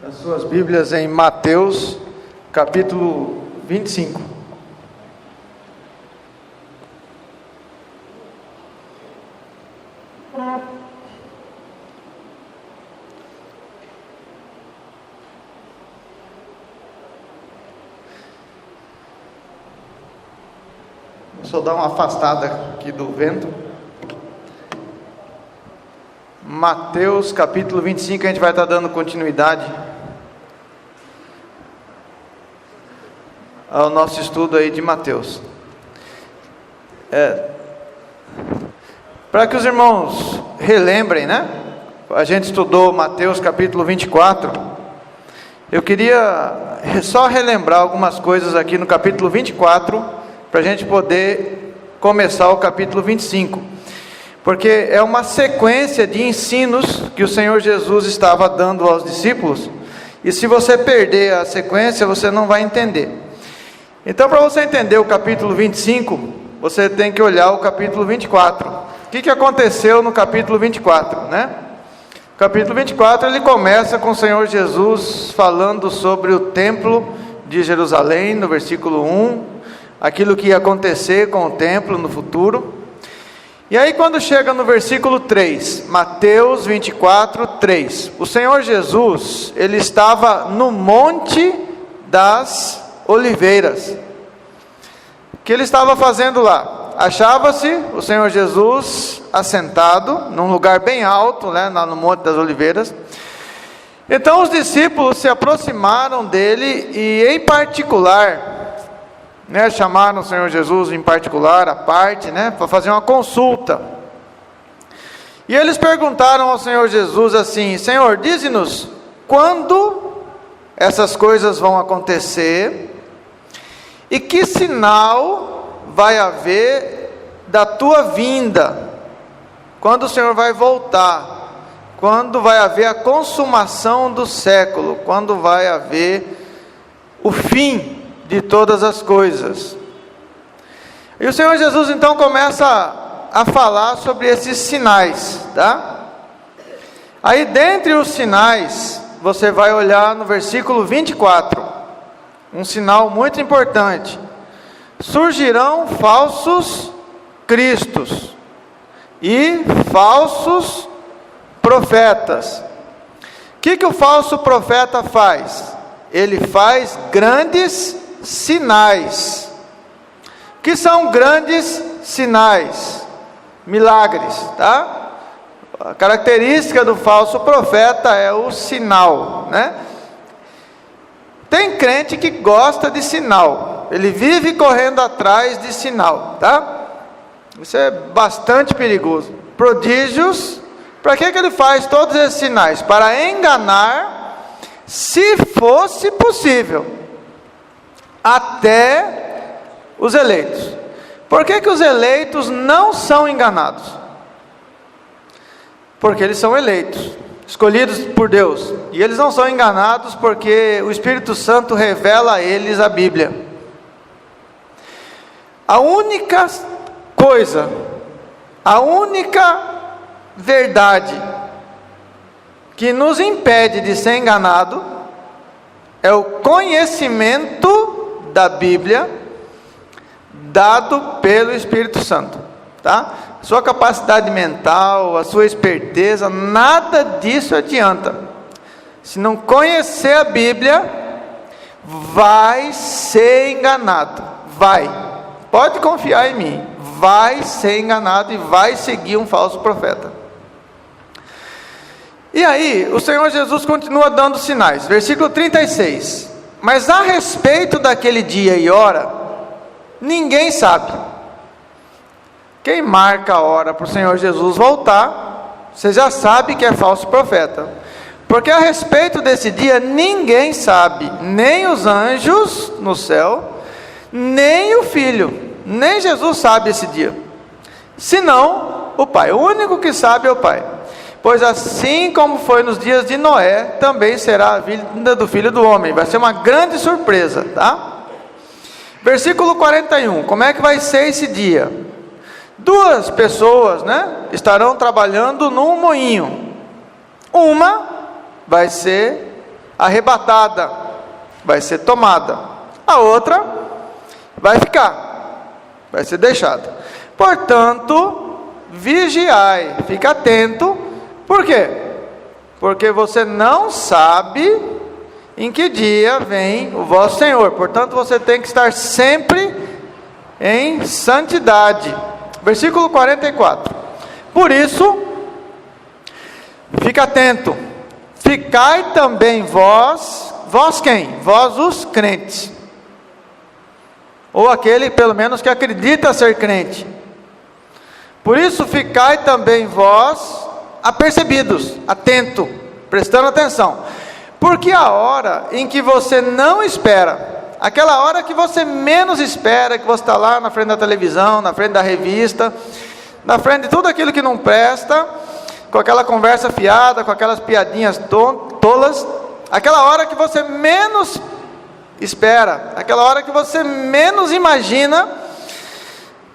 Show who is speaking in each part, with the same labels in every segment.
Speaker 1: As suas Bíblias em Mateus, capítulo 25. Vou só dar uma afastada aqui do vento. Mateus capítulo 25, a gente vai estar dando continuidade ao nosso estudo aí de Mateus. Para que os irmãos relembrem, né? A gente estudou Mateus capítulo 24. Eu queria só relembrar algumas coisas aqui no capítulo 24, para a gente poder começar o capítulo 25. Porque é uma sequência de ensinos que o Senhor Jesus estava dando aos discípulos, e se você perder a sequência, você não vai entender. Então, para você entender o capítulo 25, você tem que olhar o capítulo 24. O que aconteceu no capítulo 24, né? O capítulo 24, ele começa com o Senhor Jesus falando sobre o templo de Jerusalém, no versículo 1, aquilo que ia acontecer com o templo no futuro. E aí quando chega no versículo 3, Mateus 24, 3, o Senhor Jesus, ele estava no Monte das Oliveiras. O que ele estava fazendo lá? Achava-se o Senhor Jesus assentado num lugar bem alto, né, lá no Monte das Oliveiras. Então os discípulos se aproximaram dele e em particular, chamaram o Senhor Jesus em particular, à parte, para fazer uma consulta. E eles perguntaram ao Senhor Jesus assim: Senhor, dize-nos quando essas coisas vão acontecer e que sinal vai haver da tua vinda, quando o Senhor vai voltar, quando vai haver a consumação do século, quando vai haver o fim de todas as coisas. E o Senhor Jesus então começa a falar sobre esses sinais, tá? Aí dentre os sinais, você vai olhar no versículo 24, um sinal muito importante: surgirão falsos cristos e falsos profetas. O que o falso profeta faz? Ele faz grandes sinais. O que são grandes sinais? Milagres, tá? A característica do falso profeta é o sinal, né? Tem crente que gosta de sinal, ele vive correndo atrás de sinal, tá? Isso é bastante perigoso. Prodígios, para que ele faz todos esses sinais? Para enganar, se fosse possível, até os eleitos. Por que os eleitos não são enganados? Porque eles são eleitos, escolhidos por Deus, e eles não são enganados porque o Espírito Santo revela a eles a Bíblia. A única coisa, a única verdade que nos impede de ser enganado é o conhecimento da Bíblia dado pelo Espírito Santo, tá? Sua capacidade mental, a sua esperteza, nada disso adianta. Se não conhecer a Bíblia, vai ser enganado, pode confiar em mim, vai ser enganado e vai seguir um falso profeta. E aí, o Senhor Jesus continua dando sinais, versículo 36, mas a respeito daquele dia e hora, ninguém sabe. Quem marca a hora para o Senhor Jesus voltar, você já sabe que é falso profeta, porque a respeito desse dia, ninguém sabe, nem os anjos no céu, nem o Filho, nem Jesus sabe esse dia, senão o Pai. O único que sabe é o Pai. Pois assim como foi nos dias de Noé, também será a vinda do Filho do Homem. Vai ser uma grande surpresa, tá? Versículo 41, como é que vai ser esse dia? Duas pessoas, estarão trabalhando num moinho. Uma vai ser arrebatada, vai ser tomada. A outra vai ficar, vai ser deixada. Portanto, vigiai, fica atento. Por quê? Porque você não sabe em que dia vem o vosso Senhor. Portanto, você tem que estar sempre em santidade. Versículo 44. Por isso, fica atento. Ficai também vós quem? Vós os crentes. Ou aquele, pelo menos, que acredita ser crente. Por isso, ficai também vós apercebidos, atento, prestando atenção. Porque a hora em que você não espera, aquela hora que você menos espera, que você está lá na frente da televisão, na frente da revista, na frente de tudo aquilo que não presta, com aquela conversa fiada, com aquelas piadinhas tolas, aquela hora que você menos espera, aquela hora que você menos imagina,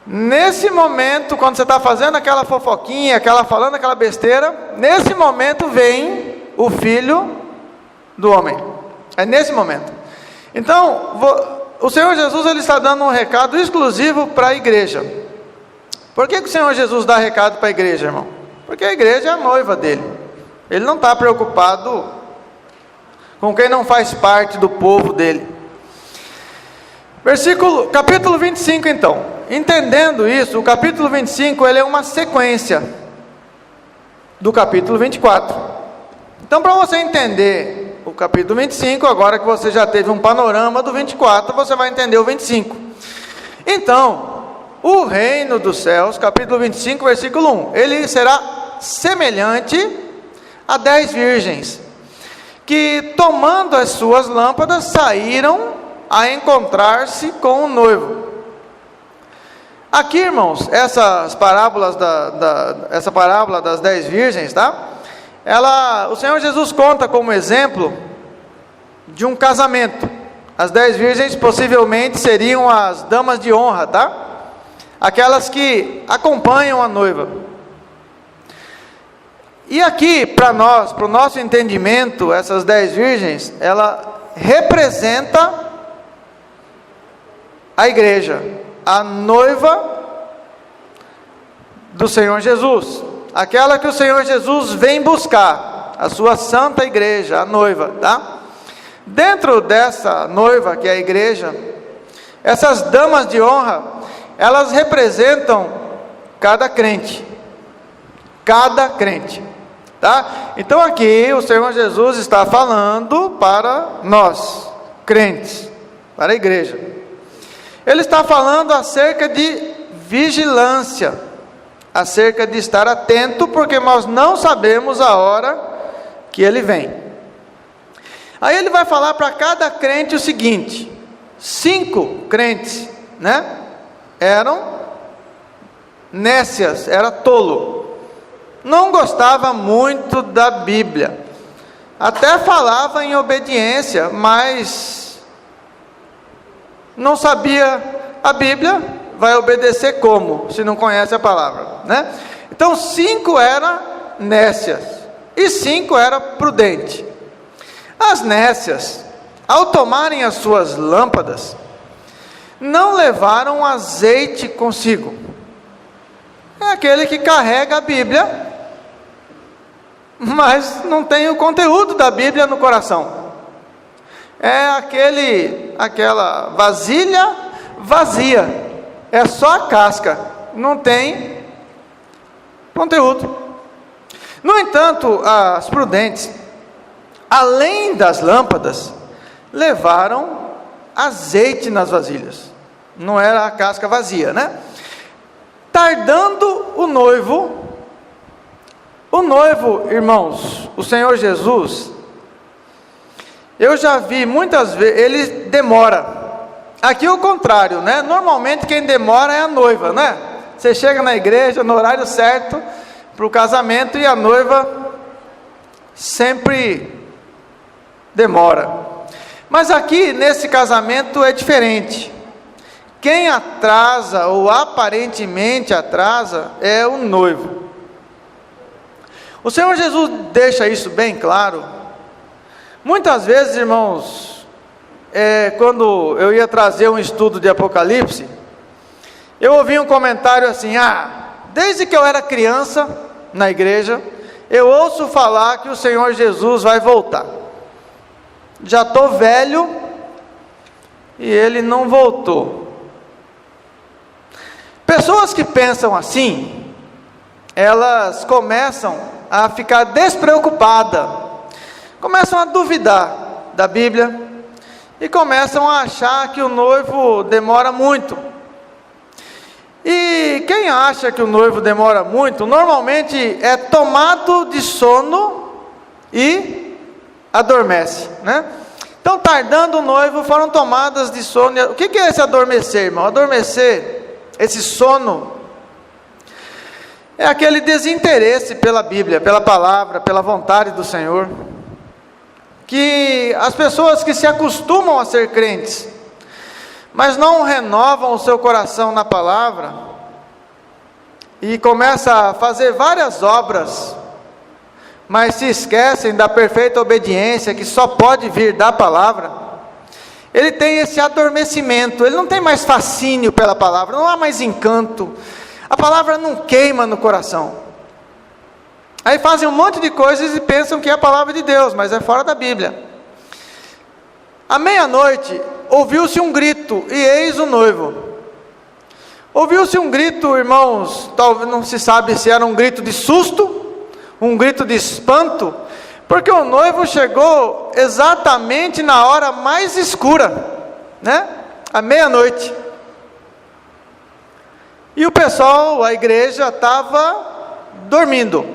Speaker 1: nesse momento, quando você está fazendo aquela fofoquinha, falando aquela besteira, nesse momento vem o Filho do Homem. É nesse momento. Então, o Senhor Jesus, ele está dando um recado exclusivo para a igreja. Por que o Senhor Jesus dá recado para a igreja, irmão? Porque a igreja é a noiva dele. Ele não está preocupado com quem não faz parte do povo dele. Capítulo 25 então. Entendendo isso, o capítulo 25 ele é uma sequência do capítulo 24. Então, para você entender o capítulo 25, agora que você já teve um panorama do 24, você vai entender o 25. Então, o reino dos céus, capítulo 25, versículo 1, ele será semelhante a 10 virgens, que tomando as suas lâmpadas, saíram a encontrar-se com o noivo. Aqui, irmãos, essa parábola das 10 virgens, tá? O Senhor Jesus conta como exemplo de um casamento. As 10 virgens possivelmente seriam as damas de honra, tá? Aquelas que acompanham a noiva. E aqui, para nós, para o nosso entendimento, essas 10 virgens, ela representa a igreja, a noiva do Senhor Jesus, aquela que o Senhor Jesus vem buscar, a sua santa igreja, a noiva, tá? Dentro dessa noiva que é a igreja, essas damas de honra, elas representam cada crente, tá? Então aqui o Senhor Jesus está falando para nós, crentes, para a igreja. Ele está falando acerca de vigilância, acerca de estar atento, porque nós não sabemos a hora que ele vem. Aí ele vai falar para cada crente o seguinte: 5 crentes, né? Eram nécias, era tolo, não gostava muito da Bíblia, até falava em obediência, mas não sabia a Bíblia, vai obedecer como? Se não conhece a palavra, né? Então 5 eram nécias e 5 eram prudentes. As nécias, ao tomarem as suas lâmpadas, não levaram azeite consigo. É aquele que carrega a Bíblia, mas não tem o conteúdo da Bíblia no coração. É aquela vasilha vazia, é só a casca, não tem conteúdo. No entanto, as prudentes, além das lâmpadas, levaram azeite nas vasilhas, não era a casca vazia, né? Tardando o noivo, irmãos, o Senhor Jesus, eu já vi muitas vezes, ele demora. Aqui é o contrário, né? Normalmente quem demora é a noiva, né? Você chega na igreja no horário certo para o casamento e a noiva sempre demora. Mas aqui nesse casamento é diferente. Quem atrasa ou aparentemente atrasa é o noivo. O Senhor Jesus deixa isso bem claro Muitas vezes, irmãos, quando eu ia trazer um estudo de Apocalipse, eu ouvi um comentário assim: desde que eu era criança na igreja, eu ouço falar que o Senhor Jesus vai voltar. Já estou velho e Ele não voltou. Pessoas que pensam assim, elas começam a ficar despreocupadas, começam a duvidar da Bíblia e começam a achar que o noivo demora muito. E quem acha que o noivo demora muito, normalmente é tomado de sono e adormece, né? Então, tardando o noivo, foram tomadas de sono. O que é esse adormecer, irmão? Adormecer, esse sono, é aquele desinteresse pela Bíblia, pela palavra, pela vontade do Senhor, que as pessoas que se acostumam a ser crentes, mas não renovam o seu coração na palavra, e começam a fazer várias obras, mas se esquecem da perfeita obediência que só pode vir da palavra, ele tem esse adormecimento, ele não tem mais fascínio pela palavra, não há mais encanto, a palavra não queima no coração. Aí fazem um monte de coisas e pensam que é a palavra de Deus, mas é fora da Bíblia. À meia-noite, ouviu-se um grito, e eis o noivo. Ouviu-se um grito, irmãos, talvez não se sabe se era um grito de susto, um grito de espanto, porque o noivo chegou exatamente na hora mais escura, né? À meia-noite. E o pessoal, a igreja, estava dormindo.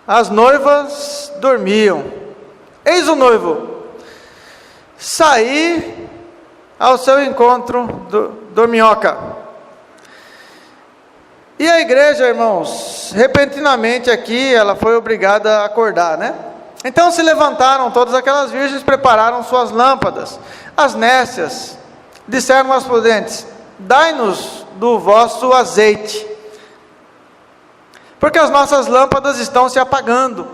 Speaker 1: As noivas dormiam. Eis o noivo sair ao seu encontro do minhoca. E a igreja, irmãos, repentinamente aqui, ela foi obrigada a acordar, né? Então se levantaram todas aquelas virgens, prepararam suas lâmpadas. As nécias disseram aos prudentes: dai-nos do vosso azeite, porque as nossas lâmpadas estão se apagando.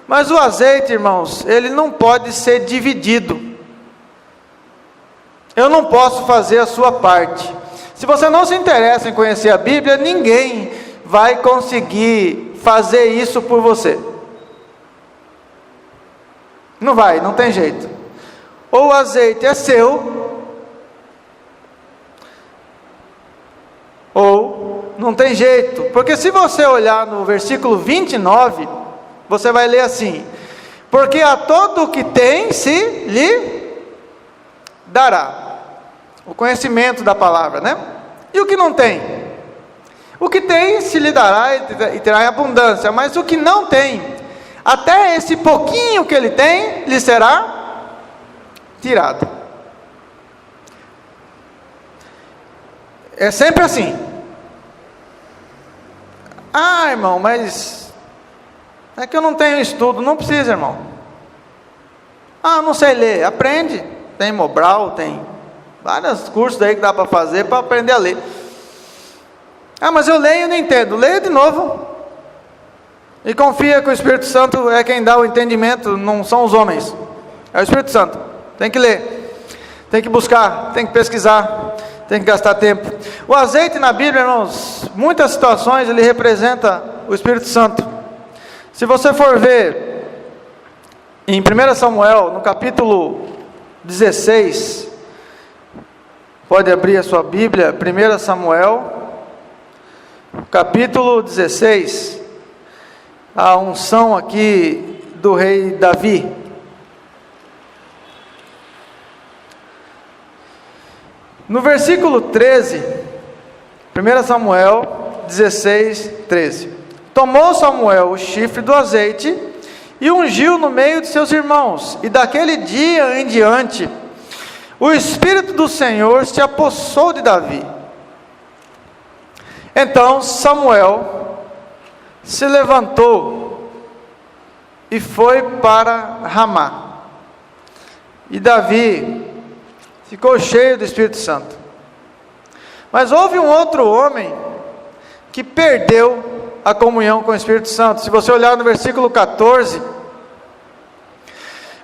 Speaker 1: Mas o azeite, irmãos, ele não pode ser dividido. Eu não posso fazer a sua parte. Se você não se interessa em conhecer a Bíblia, ninguém vai conseguir fazer isso por você. Não vai, não tem jeito. Ou o azeite é seu, ou não tem jeito. Porque se você olhar no versículo 29, você vai ler assim: porque a todo o que tem se lhe dará. O conhecimento da palavra, né? E o que não tem? O que tem se lhe dará e terá em abundância, mas o que não tem, até esse pouquinho que ele tem, lhe será tirado. É sempre assim. Irmão, mas é que eu não tenho estudo. Não precisa, irmão. Não sei ler. Aprende. Tem Mobral, tem vários cursos aí que dá para fazer para aprender a ler. Mas eu leio e não entendo. Leia de novo. E confia que o Espírito Santo é quem dá o entendimento, não são os homens. É o Espírito Santo. Tem que ler, tem que buscar, tem que pesquisar, tem que gastar tempo. O azeite na Bíblia, irmãos, muitas situações ele representa o Espírito Santo. Se você for ver em 1 Samuel, no capítulo 16, pode abrir a sua Bíblia, 1 Samuel, capítulo 16, a unção aqui do rei Davi. No versículo 13, 1 Samuel 16, 13. Tomou Samuel o chifre do azeite e ungiu no meio de seus irmãos, e daquele dia em diante, o Espírito do Senhor se apossou de Davi. Então Samuel se levantou e foi para Ramá. E Davi ficou cheio do Espírito Santo. Mas houve um outro homem que perdeu a comunhão com o Espírito Santo. Se você olhar no versículo 14,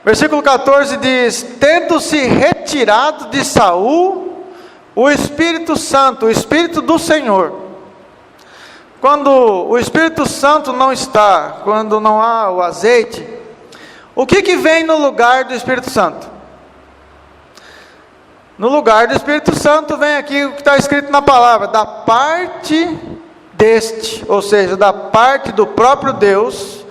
Speaker 1: Versículo 14 diz: tendo-se retirado de Saul o Espírito Santo, o Espírito do Senhor. Quando o Espírito Santo não está, quando não há o azeite, o que vem no lugar do Espírito Santo? No lugar do Espírito Santo vem aqui o que está escrito na palavra: da parte deste, ou seja, da parte do próprio Deus,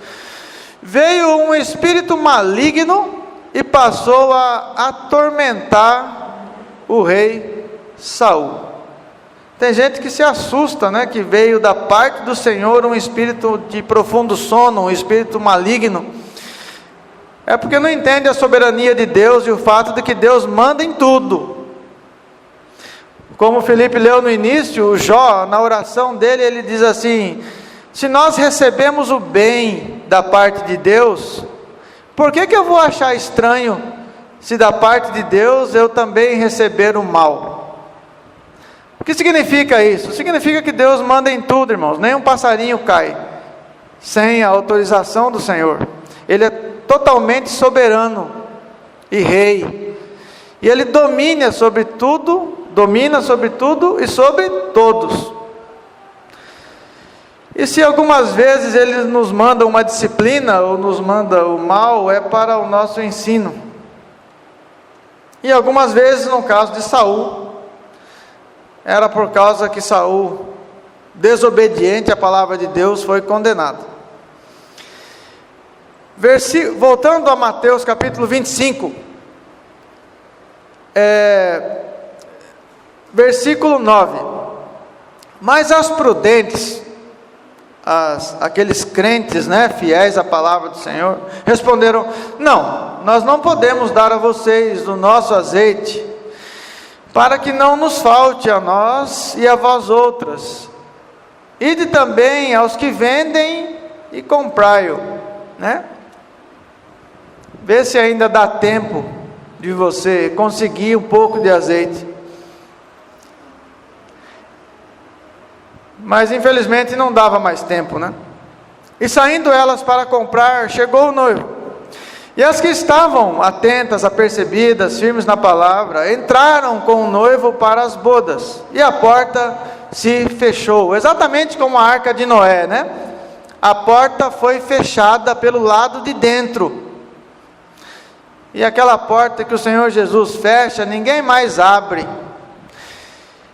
Speaker 1: veio um espírito maligno e passou a atormentar o rei Saul. Tem gente que se assusta, né? Que veio da parte do Senhor um espírito de profundo sono, um espírito maligno. É porque não entende a soberania de Deus e o fato de que Deus manda em tudo. Como o Felipe leu no início, o Jó, na oração dele, ele diz assim: se nós recebemos o bem da parte de Deus, por que eu vou achar estranho se da parte de Deus eu também receber o mal? O que significa isso? Significa que Deus manda em tudo, irmãos. Nem um passarinho cai sem a autorização do Senhor. Ele é totalmente soberano e rei, e Ele domina sobre tudo e sobre todos. E se algumas vezes Ele nos manda uma disciplina, ou nos manda o mal, é para o nosso ensino. E algumas vezes, no caso de Saul, era por causa que Saul, desobediente à palavra de Deus, foi condenado. Voltando a Mateus capítulo 25, versículo 9: mas as prudentes, aqueles crentes, né, fiéis à palavra do Senhor, responderam: não, nós não podemos dar a vocês o nosso azeite, para que não nos falte a nós e a vós outras. Ide também aos que vendem e comprai-o, né? Vê se ainda dá tempo de você conseguir um pouco de azeite. Mas infelizmente não dava mais tempo, né? E saindo elas para comprar, chegou o noivo. E as que estavam atentas, apercebidas, firmes na palavra, entraram com o noivo para as bodas, e a porta se fechou, exatamente como a arca de Noé, né? A porta foi fechada pelo lado de dentro. E aquela porta que o Senhor Jesus fecha, ninguém mais abre.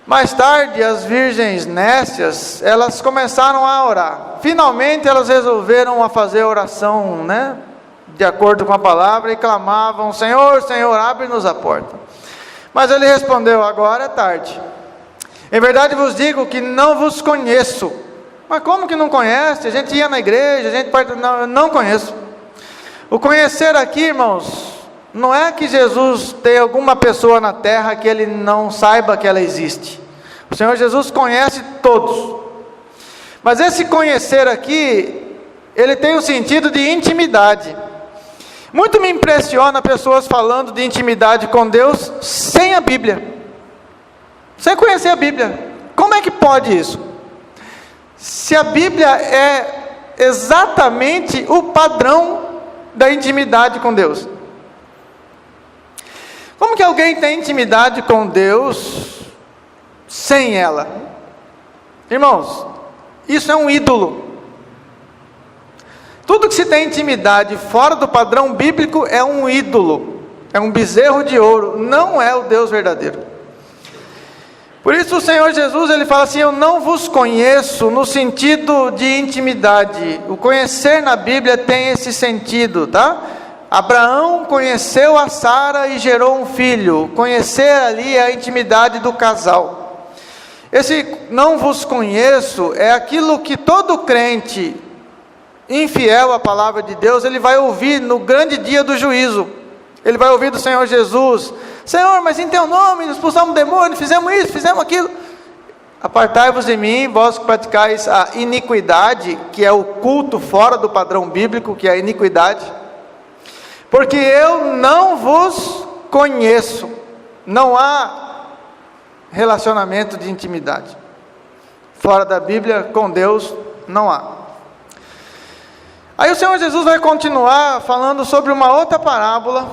Speaker 1: Mais tarde, as virgens nécias, elas começaram a orar. Finalmente, elas resolveram fazer oração, né, de acordo com a palavra, e clamavam: Senhor, Senhor, abre-nos a porta. Mas ele respondeu: agora é tarde. Em verdade vos digo que não vos conheço. Mas como que não conhece? A gente ia na igreja, a gente não conheço. O conhecer aqui, irmãos, não é que Jesus tem alguma pessoa na terra que Ele não saiba que ela existe. O Senhor Jesus conhece todos. Mas esse conhecer aqui, ele tem o sentido de intimidade. Muito me impressiona pessoas falando de intimidade com Deus sem a Bíblia, sem conhecer a Bíblia. Como é que pode isso? Se a Bíblia é exatamente o padrão da intimidade com Deus. Como que alguém tem intimidade com Deus sem ela? Irmãos, isso é um ídolo. Tudo que se tem intimidade fora do padrão bíblico é um ídolo, é um bezerro de ouro, não é o Deus verdadeiro. Por isso o Senhor Jesus, Ele fala assim: eu não vos conheço, no sentido de intimidade. O conhecer na Bíblia tem esse sentido, tá? Abraão conheceu a Sara e gerou um filho. Conhecer ali é a intimidade do casal. Esse não vos conheço é aquilo que todo crente infiel à palavra de Deus, ele vai ouvir no grande dia do juízo. Ele vai ouvir do Senhor Jesus: Senhor, mas em teu nome expulsamos demônios, fizemos isso, fizemos aquilo. Apartai-vos de mim, vós que praticais a iniquidade, que é o culto fora do padrão bíblico, que é a iniquidade, porque eu não vos conheço. Não há relacionamento de intimidade fora da Bíblia com Deus, não há. Aí o Senhor Jesus vai continuar falando sobre uma outra parábola.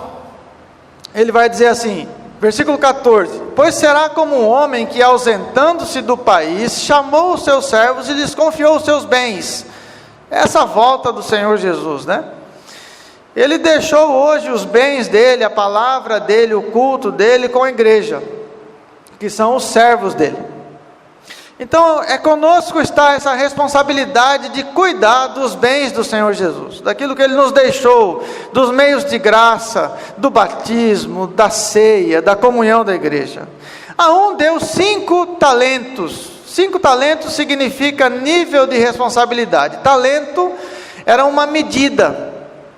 Speaker 1: Ele vai dizer assim, versículo 14: pois será como um homem que, ausentando-se do país, chamou os seus servos e lhes confiou os seus bens. Essa volta do Senhor Jesus, né? Ele deixou hoje os bens dele, a palavra dele, o culto dele com a igreja, que são os servos dele. Então, conosco está essa responsabilidade de cuidar dos bens do Senhor Jesus, daquilo que Ele nos deixou, dos meios de graça, do batismo, da ceia, da comunhão da igreja. A um deu 5 talentos. 5 talentos significa nível de responsabilidade. Talento era uma medida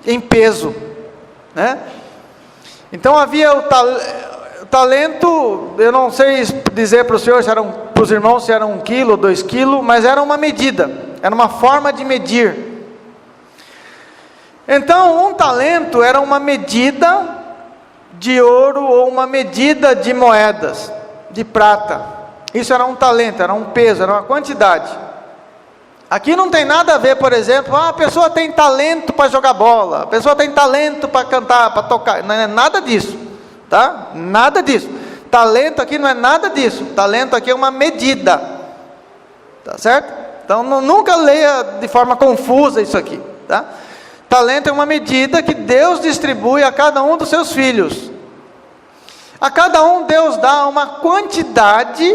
Speaker 1: em peso, né? Então havia o talento, eu não sei dizer para os senhores, para os irmãos, se era 1 quilo ou 2 quilos, mas era uma medida, era uma forma de medir. Então, um talento era uma medida de ouro ou uma medida de moedas, de prata. Isso era um talento, era um peso, era uma quantidade. Aqui não tem nada a ver, por exemplo, a pessoa tem talento para jogar bola, a pessoa tem talento para cantar, para tocar, não é nada disso, tá? Nada disso. Talento aqui não é nada disso. Talento aqui é uma medida, tá certo? Então nunca leia de forma confusa isso aqui, tá? Talento é uma medida que Deus distribui a cada um dos seus filhos. A cada um Deus dá uma quantidade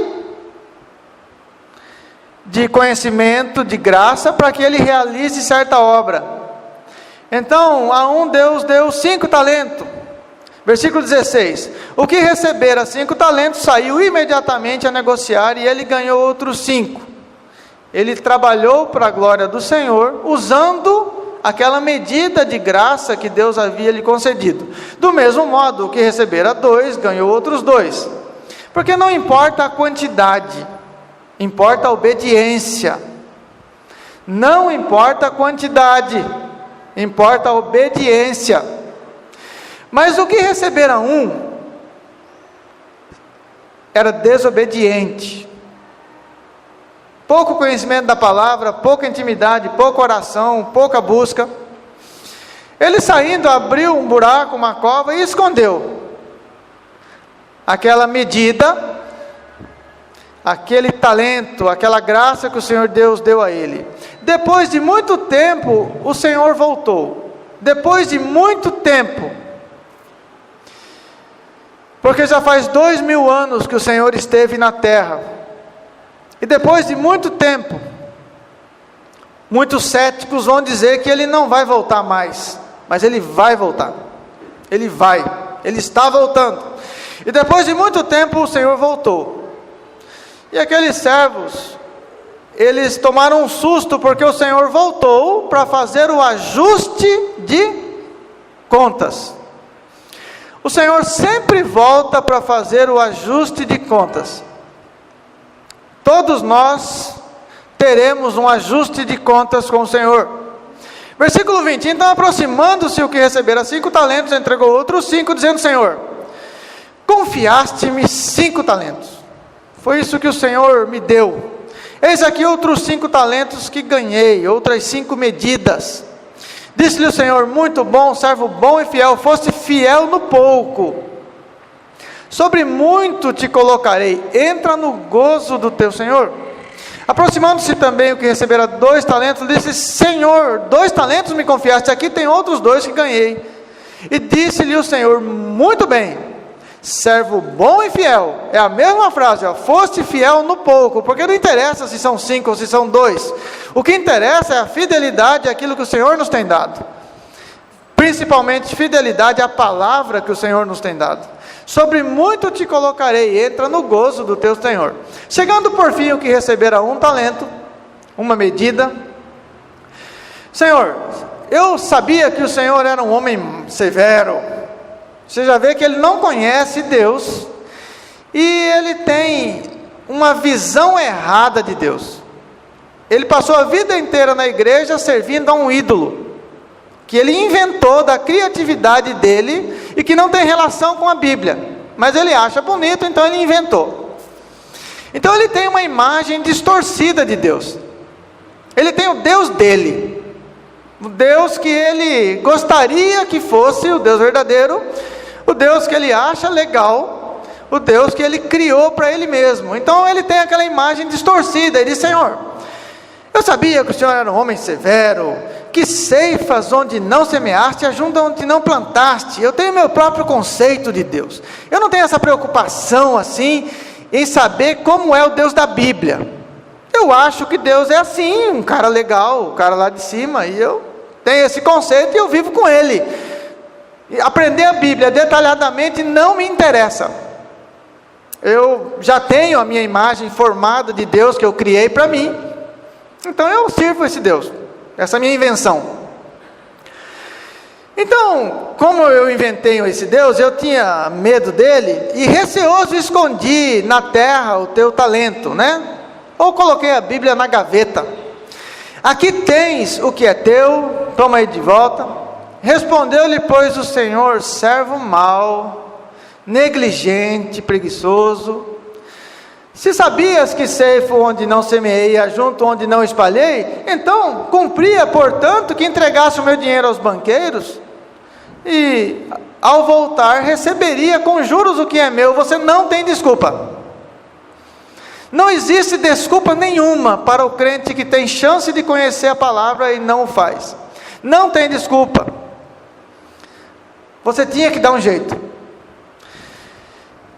Speaker 1: de conhecimento, de graça, para que ele realize certa obra. Então, a um Deus deu 5 talentos. Versículo 16: o que recebera 5 talentos, saiu imediatamente a negociar, e ele ganhou outros 5. Ele trabalhou para a glória do Senhor, usando aquela medida de graça que Deus havia lhe concedido. Do mesmo modo, o que recebera 2, ganhou outros 2. Porque não importa a quantidade, importa a obediência. Não importa a quantidade, importa a obediência. Mas o que recebera 1 era desobediente, pouco conhecimento da palavra, pouca intimidade, pouca oração, pouca busca. Ele saindo, abriu um buraco, uma cova e escondeu aquela medida, aquele talento, aquela graça que o Senhor Deus deu a ele. Depois de muito tempo, o Senhor voltou. Depois de muito tempo, porque já faz 2000 anos que o Senhor esteve na terra, e depois de muito tempo, muitos céticos vão dizer que Ele não vai voltar mais, mas Ele vai voltar. Ele está voltando. E depois de muito tempo o Senhor voltou. E aqueles servos, eles tomaram um susto, porque o Senhor voltou para fazer o ajuste de contas. O Senhor sempre volta para fazer o ajuste de contas. Todos nós teremos um ajuste de contas com o Senhor. Versículo 20: então, aproximando-se o que recebera 5 talentos, entregou outros 5, dizendo: Senhor, confiaste-me 5 talentos. Foi isso que o Senhor me deu. Eis aqui outros 5 talentos que ganhei, outras 5 medidas. Disse-lhe o Senhor: muito bom, servo bom e fiel, foste fiel no pouco, sobre muito te colocarei, entra no gozo do teu Senhor. Aproximando-se também o que recebera 2 talentos, disse: Senhor, 2 talentos me confiaste, aqui tem outros 2 que ganhei. E disse-lhe o Senhor: muito bem, servo bom e fiel. É a mesma frase, ó, foste fiel no pouco, porque não interessa se são 5 ou se são 2, o que interessa é a fidelidade àquilo que o Senhor nos tem dado, principalmente fidelidade à palavra que o Senhor nos tem dado. Sobre muito te colocarei, entra no gozo do teu Senhor. Chegando por fim o que recebera 1 talento, uma medida: Senhor, eu sabia que o Senhor era um homem severo. Você já vê que ele não conhece Deus, e ele tem uma visão errada de Deus. Ele passou a vida inteira na igreja servindo a um ídolo, que ele inventou da criatividade dele, e que não tem relação com a Bíblia, mas ele acha bonito, então ele inventou. Então ele tem uma imagem distorcida de Deus. Ele tem o Deus dele, O Deus que ele gostaria que fosse o Deus verdadeiro, o Deus que ele acha legal, o Deus que ele criou para ele mesmo. Então ele tem aquela imagem distorcida. Ele diz: Senhor, eu sabia que o Senhor era um homem severo, que ceifas onde não semeaste, ajunta onde não plantaste. Eu tenho meu próprio conceito de Deus. Eu não tenho essa preocupação assim em saber como é o Deus da Bíblia. Eu acho que Deus é assim, um cara legal, o cara lá de cima, e eu tenho esse conceito e eu vivo com ele. E aprender a Bíblia detalhadamente não me interessa. Eu já tenho a minha imagem formada de Deus que eu criei para mim. Então eu sirvo esse Deus, essa minha invenção. Então, como eu inventei esse Deus, eu tinha medo dele e receoso escondi na terra o teu talento, né? Ou coloquei a Bíblia na gaveta. Aqui tens o que é teu, toma aí de volta. Respondeu-lhe, pois, o Senhor: servo mau, negligente, preguiçoso. Se sabias que ceifo onde não semeei, ajunto onde não espalhei, então cumpria, portanto, que entregasse o meu dinheiro aos banqueiros, e ao voltar receberia com juros o que é meu. Você não tem desculpa. Não existe desculpa nenhuma para o crente que tem chance de conhecer a palavra e não o faz. Não tem desculpa. Você tinha que dar um jeito.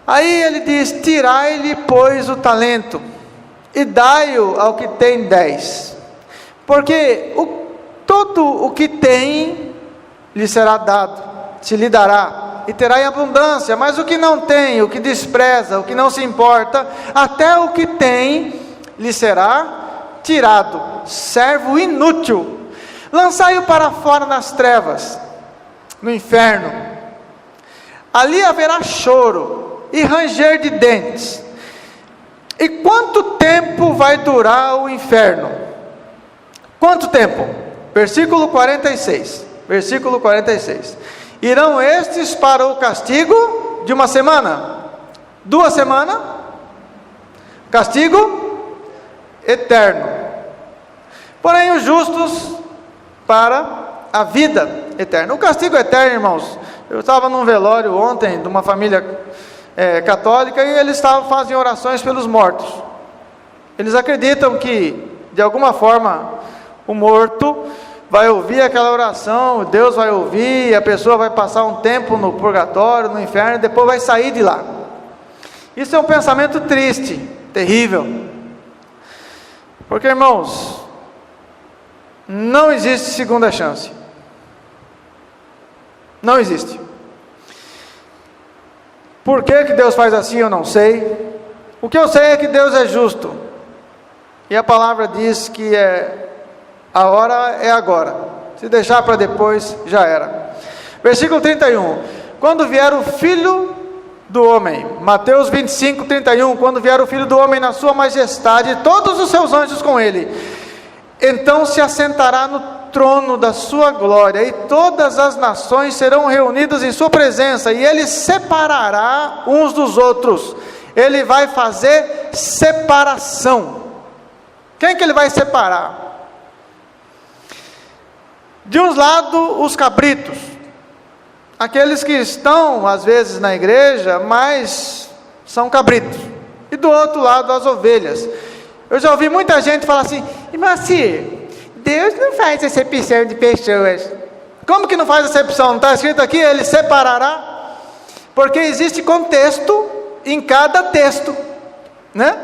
Speaker 1: Aí ele diz: tirai-lhe, pois, o talento, e dai-o ao que tem 10. Porque todo o que tem, lhe será dado, se lhe dará, e terá em abundância. Mas o que não tem, o que despreza, o que não se importa, até o que tem, lhe será tirado. Servo inútil, lançai-o para fora nas trevas, no inferno. Ali haverá choro e ranger de dentes. E quanto tempo vai durar o inferno? Quanto tempo? Versículo 46. Versículo 46. Irão estes para o castigo de uma semana, 2 semanas, castigo eterno. Porém os justos para a vida eterna. O castigo eterno, irmãos, eu estava num velório ontem de uma família católica, e eles fazem orações pelos mortos. Eles acreditam que de alguma forma o morto vai ouvir aquela oração, Deus vai ouvir, a pessoa vai passar um tempo no purgatório, no inferno, e depois vai sair de lá. Isso é um pensamento triste, terrível. Porque, irmãos, não existe segunda chance. Não existe. Por que Deus faz assim, eu não sei. O que eu sei é que Deus é justo. E a palavra diz que a hora é agora. Se deixar para depois, já era. Versículo 31. Quando vier o Filho do Homem, Mateus 25, 31. Quando vier o Filho do Homem na sua majestade, e todos os seus anjos com ele, então se assentará no trono da sua glória, e todas as nações serão reunidas em sua presença, e ele separará uns dos outros. Ele vai fazer separação. Quem que ele vai separar? De um lado, os cabritos, aqueles que estão às vezes na igreja, mas são cabritos. E do outro lado, as ovelhas. Eu já ouvi muita gente falar assim: irmão, Deus não faz acepção de pessoas. Como que não faz acepção? Não está escrito aqui, ele separará? Porque existe contexto em cada texto, né?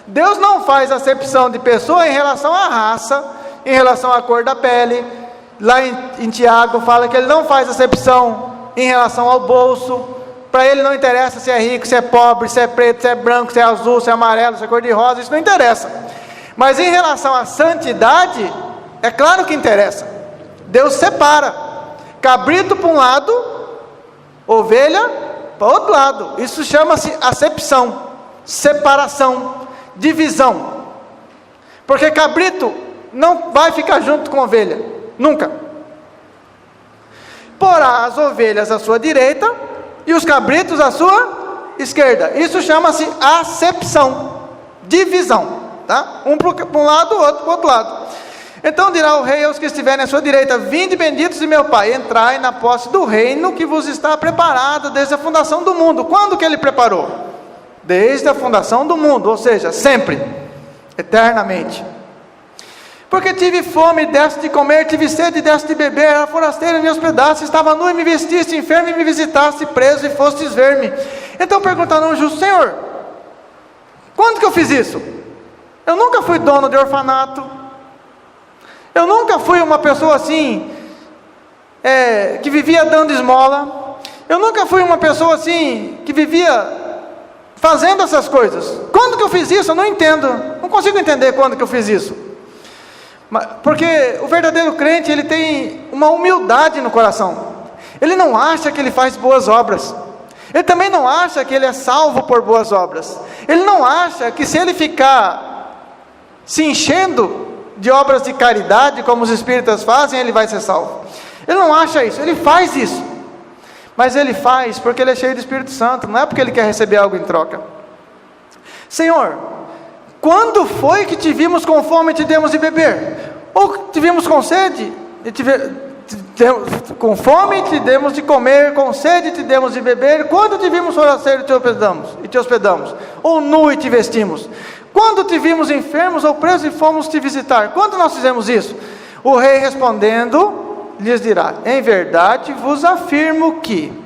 Speaker 1: Deus não faz acepção de pessoa em relação à raça, em relação à cor da pele. Lá em Tiago fala que ele não faz acepção em relação ao bolso. Para ele não interessa se é rico, se é pobre, se é preto, se é branco, se é azul, se é amarelo, se é cor de rosa, isso não interessa. Mas em relação à santidade, é claro que interessa. Deus separa cabrito para um lado, ovelha para outro lado. Isso chama-se acepção, separação, divisão. Porque cabrito não vai ficar junto com ovelha, nunca. Porá as ovelhas à sua direita e os cabritos à sua esquerda. Isso chama-se acepção, divisão, tá? Um para um lado, o outro para o outro lado. Então dirá o rei aos que estiverem à sua direita: vinde benditos de meu Pai, entrai na posse do reino que vos está preparado desde a fundação do mundo. Quando que ele preparou? Desde a fundação do mundo, ou seja, sempre, eternamente. Porque tive fome, deste de comer, tive sede, deste de beber, era forasteiro e me hospedaste, estava nu e me vestiste, enfermo e me visitaste, preso e fostes ver-me. Então perguntaram o justo: Senhor, quando que eu fiz isso? Eu nunca fui dono de orfanato, eu nunca fui uma pessoa assim, que vivia dando esmola, eu nunca fui uma pessoa assim, que vivia fazendo essas coisas. Quando que eu fiz isso? Eu não entendo, não consigo entender quando que eu fiz isso. Porque o verdadeiro crente, ele tem uma humildade no coração. Ele não acha que ele faz boas obras. Ele também não acha que ele é salvo por boas obras. Ele não acha que se ele ficar se enchendo de obras de caridade, como os espíritas fazem, ele vai ser salvo. Ele não acha isso, ele faz isso. Mas ele faz porque ele é cheio do Espírito Santo, não é porque ele quer receber algo em troca. Senhor, quando foi que te vimos com fome e te demos de beber? Ou te vimos com sede, com fome e te demos de comer, com sede e te demos de beber? Quando te vimos forasteiro e te hospedamos? Ou nu e te vestimos? Quando te vimos enfermos ou presos e fomos te visitar? Quando nós fizemos isso? O rei respondendo, lhes dirá: em verdade vos afirmo que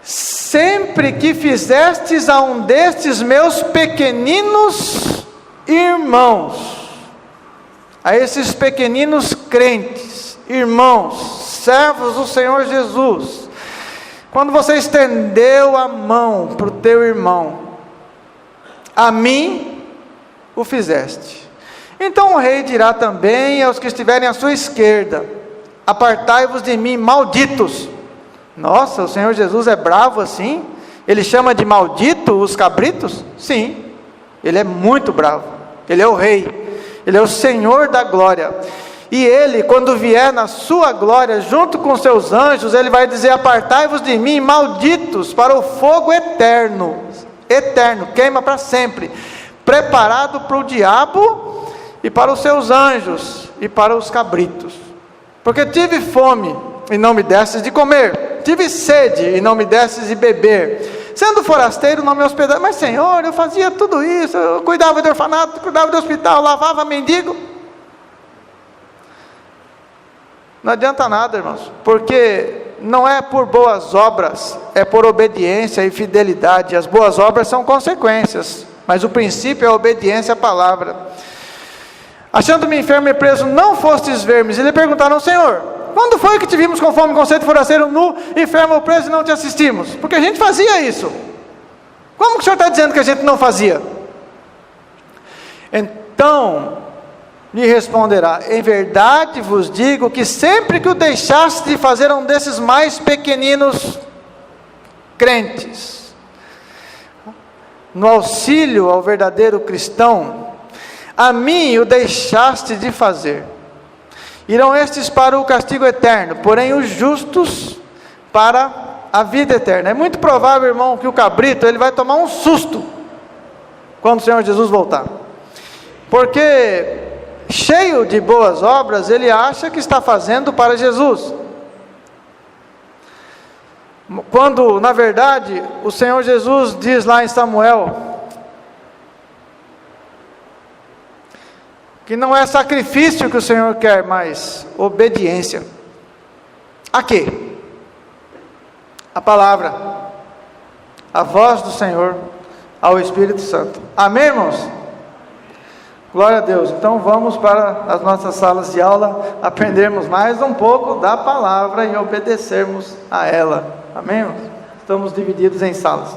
Speaker 1: sempre que fizestes a um destes meus pequeninos irmãos, a esses pequeninos crentes, irmãos, servos do Senhor Jesus, quando você estendeu a mão para o teu irmão, a mim o fizeste. Então o rei dirá também aos que estiverem à sua esquerda: apartai-vos de mim, malditos. Nossa, o Senhor Jesus é bravo assim? Ele chama de maldito os cabritos? Sim, ele é muito bravo. Ele é o rei, ele é o Senhor da glória. E ele, quando vier na sua glória, junto com seus anjos, ele vai dizer: apartai-vos de mim, malditos, para o fogo eterno, queima para sempre, preparado para o diabo e para os seus anjos e para os cabritos. Porque tive fome e não me destes de comer, tive sede e não me destes de beber, sendo forasteiro não me hospedaste. Mas Senhor, eu fazia tudo isso, eu cuidava de orfanato, cuidava de hospital, lavava mendigo. Não adianta nada, irmãos, porque não é por boas obras, é por obediência e fidelidade. As boas obras são consequências, mas o princípio é a obediência à palavra. Achando-me enfermo e preso, não fostes ver-me. E lhe perguntaram: Senhor, quando foi que te vimos com fome, com sede, forasteiro, nu, enfermo ou preso e não te assistimos? Porque a gente fazia isso. Como que o Senhor está dizendo que a gente não fazia? Então lhe responderá: em verdade vos digo que sempre que o deixaste de fazer um desses mais pequeninos crentes, no auxílio ao verdadeiro cristão, a mim o deixaste de fazer. Irão estes para o castigo eterno, porém os justos para a vida eterna. É muito provável, irmão, que o cabrito ele vai tomar um susto quando o Senhor Jesus voltar, porque cheio de boas obras, ele acha que está fazendo para Jesus, quando na verdade o Senhor Jesus diz lá em Samuel que não é sacrifício que o Senhor quer, mas obediência. A quê? A palavra, a voz do Senhor, ao Espírito Santo. Amém, irmãos? Glória a Deus. Então vamos para as nossas salas de aula, aprendermos mais um pouco da palavra e obedecermos a ela. Amém, irmãos? Estamos divididos em salas.